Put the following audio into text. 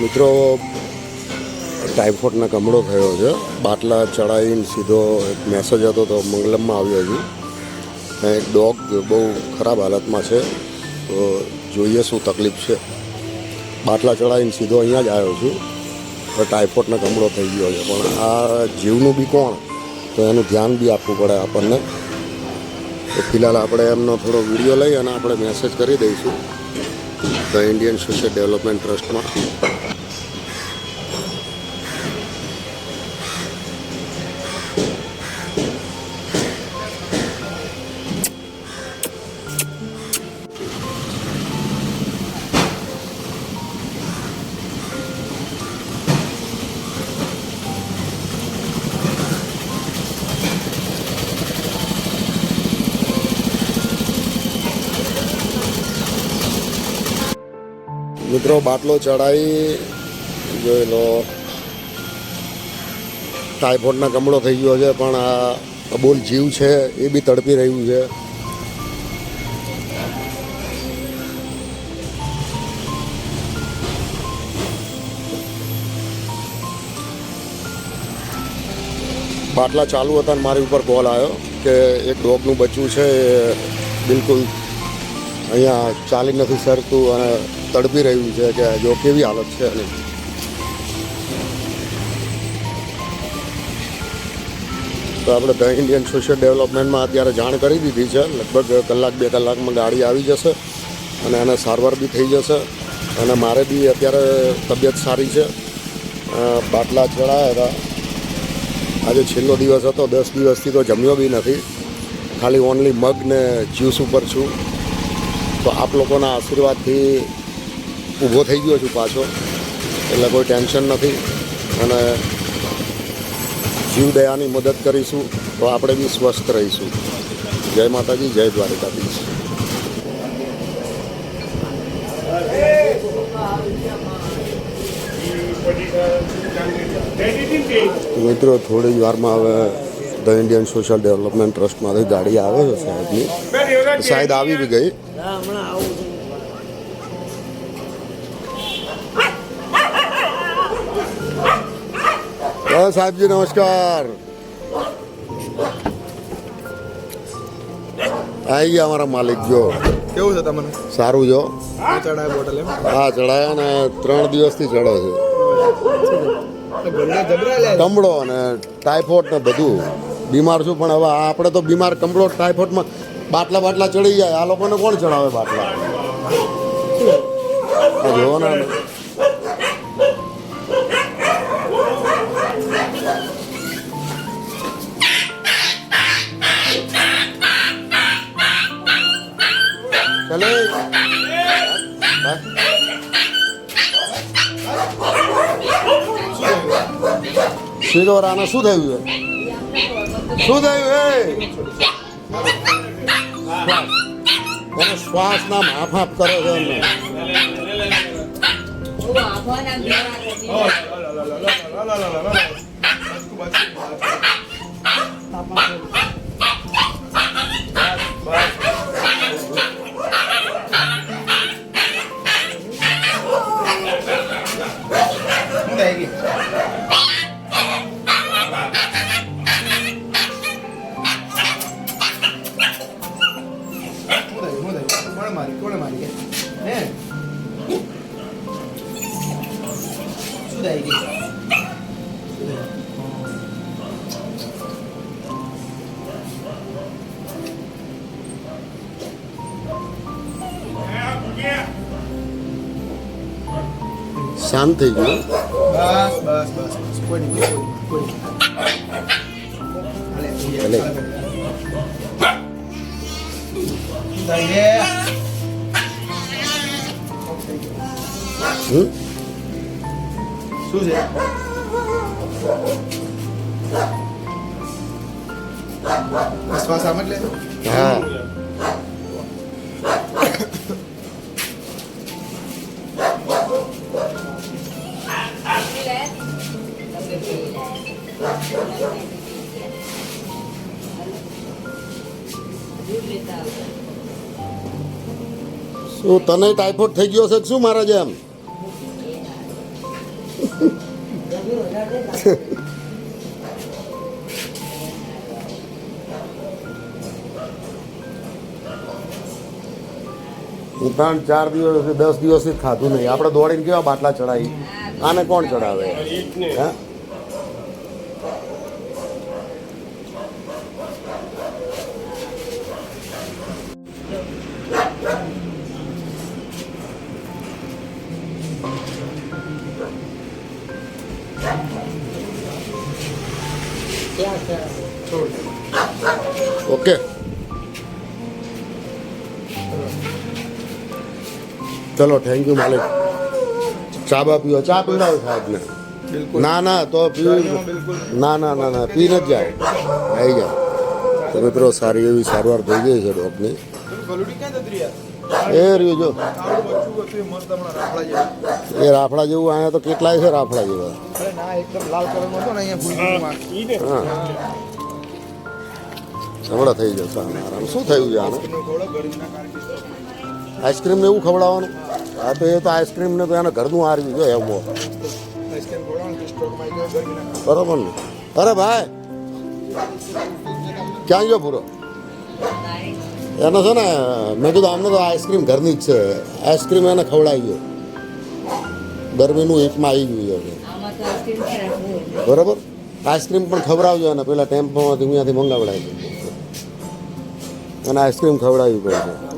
મિત્રો ટાઇફોઇડનો કમળો થયો છે. બાટલા ચડાવીને સીધો એક મેસેજ હતો તો મંગલમમાં આવ્યો છું. એક ડોગ બહુ ખરાબ હાલતમાં છે, તો જોઈએ શું તકલીફ છે. બાટલા ચડાવીને સીધો અહીંયા જ આવ્યો છું. તો ટાઇફોઇડનો કમળો થઈ ગયો છે, પણ આ જીવનું બી કોણ, તો એનું ધ્યાન બી આપવું પડે આપણને. તો ફિલહાલ આપણે એમનો થોડો વિડીયો લઈ અને આપણે મેસેજ કરી દઈશું ધ ઇન્ડિયન સોશિયલ ડેવલપમેન્ટ ટ્રસ્ટમાં. મિત્રો બાટલો ચડાવી જોઈ લો, ટાઇફોઇડનો કમળો થઈ ગયો છે, પણ આ અબોલ જીવ છે એ બી તડપી રહ્યું છે. બાટલા ચાલુ હતા અને મારી ઉપર કોલ આવ્યો કે એક ડોગનું બચ્ચું છે એ બિલકુલ અહીંયા ચાલી નથી સરતું અને તડપી રહ્યું છે, કે જો કેવી હાલત છે એની. તો આપણે ધ ઇન્ડિયન સોશિયલ ડેવલપમેન્ટમાં અત્યારે જાણ કરી દીધી છે. લગભગ કલાક 2 કલાકમાં ગાડી આવી જશે અને એને સારવાર બી થઈ જશે. અને મારે બી અત્યારે તબિયત સારી છે. બાટલા ચડાયા હતા, આજે છેલ્લો દિવસ હતો. 10 દિવસથી તો જમ્યો બી નથી, ખાલી ઓનલી મગ ને જ્યુસ ઉપર છું. તો આપ લોકોના આશીર્વાદથી ઊભો થઈ ગયો છું પાછો, એટલે કોઈ ટેન્શન નથી. અને જીવદયાની મદદ કરીશું તો આપણે બી સ્વસ્થ રહીશું. જય માતાજી, જય દ્વારકાધીશ. મિત્રો થોડી જ વારમાં હવે ધ ઇન્ડિયન સોશિયલ ડેવલપમેન્ટ ટ્રસ્ટમાંથી ગાડી આવે છે સાહેબની. સાહેબ આવી બી ગઈ. સાહેબજી નમસ્કાર. આવી ગયા અમારા માલિક. જો કેવું છે તમને? સારું જો. ચડાય બોટલ એમ? હા ચડાયા ને 3 દિવસથી ચડે છે. કમળો અને ટાઇફોઇડ ને બધું બીમાર છું, પણ હવે આપણે તો બીમાર કમળો ટાઇફોઇડમાં બાટલા ચડી જાય. આ લોકોને કોણ ચડાવે બાટલા? જોવો ને. ચલે સીધો રાના. શું થયું છે? શું થયું? એને શ્વાસ ના હાફ કરે છે એમને. શાંત થઈ ગયો. બસ કોઈ નહીં. શું છે? શ્વાસ આમ જ લે. હા શું તને ટાઇફોઇડ થઈ ગયો છે શું મારા જેમ? હું 3-4 દિવસથી 10 દિવસથી જ ખાધું નહીં. આપણે દોડીને કેવા બાટલા ચડાવી, આને કોણ ચડાવે? હા, ઓકે. ચલો, થેન્ક યુ માલિક. ચા બા પીવો, ચા પીવડાવો સાહેબને. બિલકુલ ના ના, તો પીવું. બિલકુલ ના ના ના ના, પીને જ જાય. આવી જાય. તો મિત્રો, સારી એવી સારવાર થઈ ગઈ છે ડોગની. ગલુડી ક્યાં જતી યાર એ રહ્યું જો, આવડું બચ્ચું હતું એ મસ્ત હમણાં રાફડા જેવું. એ રાફડા જેવું અહીંયા તો કેટલાય છે રાફડા જેવા. અરે ના એકદમ લાલ કલરનો હતો ને અહીંયા ભૂલમાં. હા, હમણાં થઈ જશે આને આરામ. શું થયું છે આને? થોડો ગરમીના કારણે આઈસ્ક્રીમને એવું ખવડાવવાનું? હા, તો એ તો આઈસ્ક્રીમને તો એને ઘરનું હાર્યું જો એમ. આઈસ્ક્રીમ ખવડાવવાનું તો સ્ટોકમાં આવી ગયો ગરમીના બરોબર ને? અરે ભાઈ, ક્યાં ગયો પૂરો? એને છે ને, મેં કીધું આમને તો આઈસ્ક્રીમ ઘરની જ છે. આઈસ્ક્રીમ એને ખવડાવી ગયો. ગરમીનું એકમાં આવી ગયું છે. બરાબર, આઈસ્ક્રીમ પણ ખવડાવજો અને પેલા ટેમ્પોમાંથી અહીંયાથી મંગાવડાવી. અને આઈસ્ક્રીમ ખવડાવવી પડશે.